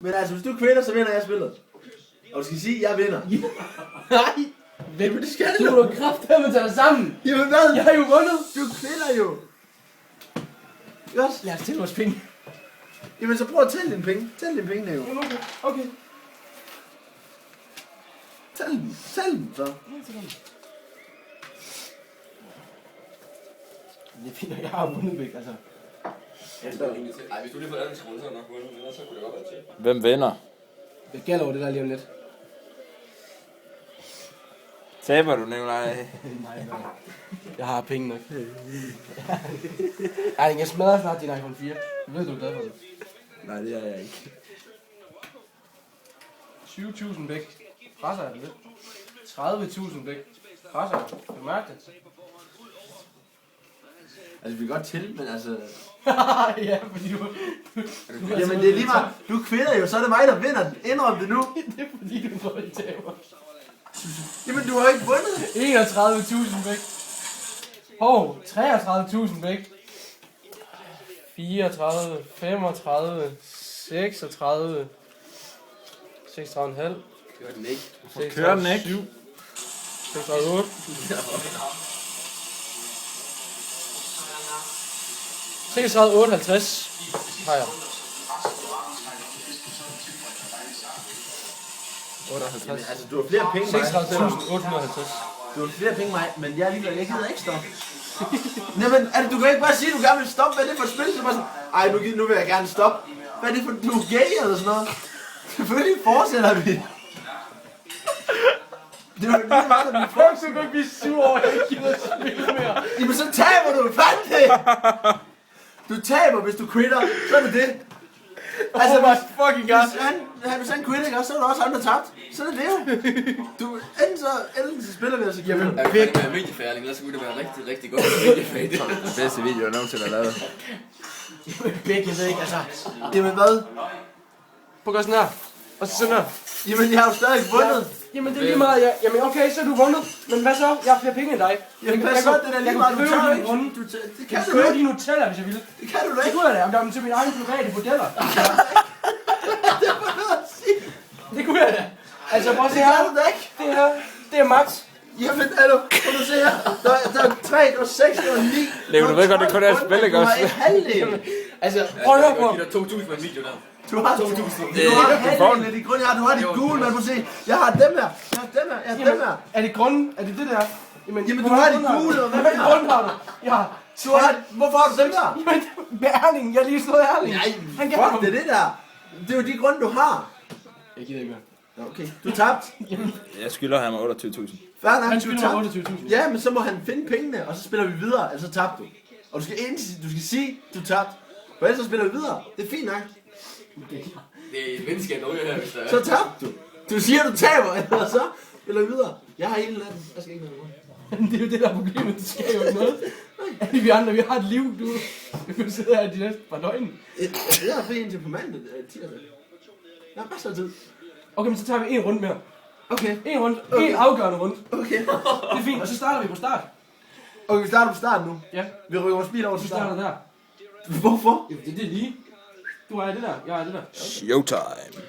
Men altså, hvis du kvinder, så vinder jeg spillet. Og du skal sige, at jeg vinder. Nej. Jamen, det skal du. Du må kraftedeme tage dig sammen. Jamen hvad? Jeg har jo vundet. Du kvinder jo. Godt. Lad os tælle vores penge. Jamen, så prøv at tælle dine penge. Tæl dine penge, Nico. Okay. Tæl dem, så. Det er fint, at jeg har vundet væk, altså. Ej, hvis du lige får alle skruet, så er nok vundet, så kunne det godt være til. Hvem vinder? Jeg gælder over det der lige om lidt. Taber du, Nikolaj? Nej. Jeg har penge nok. Ej, jeg smadrer snart din iPhone 4. Ved du glad for det? Nej, det er jeg ikke. 20.000 væk. Presser jeg det lidt. 30.000 væk. Presser jeg. Kan du mærke det? Altså, vi kan godt tælle, men altså... Ja, fordi du Jamen, det er lige meget. Du kvinder jo, så er det mig, der vinder. Indrøm det nu. det er fordi, du er dårlig taber. Jamen, du har ikke vundet. 31.000 væk. 33.000 væk. 34, 35, 36, 36,5. Kører den ikke. Kører den ikke? 7, 36, 36, 58 har jeg. 58. Altså, du har flere penge end mig. 36.850. Du har flere penge end mig, men jeg er ligeglad. Jeg gider ikke stoppe. Jamen, altså, du kan ikke bare sige, at du gerne vil stoppe. Hvad er det for et spil? Så bare sådan, ej, nu vil jeg gerne stoppe. Hvad er det for, du er gay eller sådan noget? Selvfølgelig fortsætter vi. Det var lige meget, at vi Folk så kan ikke blive sur over, at jeg ikke gider spille mere. Jamen, så taber du. Fand det! Du taber, hvis du quitter. Så er det det. Altså, hvis han quitter, ikke også, så er det også ham, der tabt. Så er det det jo. Enten så spiller vi altså ikke. Jamen, det kan være mediefærdig, ellers kunne det være rigtig, rigtig godt mediefærdig. Det er den bedste video, jeg nogensinde har lavet. Begge ved ikke, altså. Jamen hvad? Prøv at gøre sådan her. Og så sådan her. Jamen, jeg har jo stadig vundet. Jamen, det er lige meget. Jamen, okay, så er du vundet. Men hvad så? Jeg har flere penge end dig. Jamen, hvad så? Det er lige meget, du tager ikke. Det kan Jeg du køber ikke. de Nutella, hvis jeg ville. Det kan du da Det ikke. kunne jeg da. Om der er til mine egne private modeller. Det kunne jeg da. Altså, prøv at se Det her. kan du da ikke. Det her, det er Max. Jamen, hallo. Prøv at se her. Der er 3, der er 6, der er 9. Leo, du ved godt, det kun er et spil, ikke Du også? har ikke halvdelen. Altså, prøv at høre på. Jeg giver dig 2.000 for en video der. Du har 2.000. Du har halvdelen af de grunde, jeg har. Du har de gule, man må se. Jeg har dem her. Jeg har dem her. Jeg har dem her. Er det grunden? Er det det der? Jamen, du har de gule, og hvad Hvad har grund har du? Ja. du? Hvorfor har du dem der? Jamen, med Erling. Jeg har lige slået Erling. Nej, Han gav fuck, ham. det er det der. Det er jo de grunde, du har. Jeg gider ikke mere. Okay, du tabte. Jeg skylder ham 28.000. Fair nok, Han du skylder mig tabte. 28.000. Ja, men så må han finde pengene, og så spiller vi videre, altså tabte du. Og du skal sige, du tabte. For ellers så spiller vi videre. Det er fint nok. Det er et venskab, der ryger her, hvis der er. Så tabte du. Du siger, du taber, eller så spiller vi videre. Jeg har hele natten. Jeg skal ikke noget. Det er jo det der er problemet. Det sker jo ikke noget. Alle vi andre, vi har et liv. Du kan sidde her de næste par døgn. Jeg har fri indtil på mandag. Tirsdag. Jeg har masser af tid. Okay, men så tager vi en runde mere. Okay. En runde. En afgørende runde. Okay. Det er fint, og så starter vi på start. Okay, vi starter på starten nu. Ja, Vi rykker vores bil over til vi starter starten. der. Hvorfor? Det er lige. Du ejer det der, jeg ejer det der. Showtime.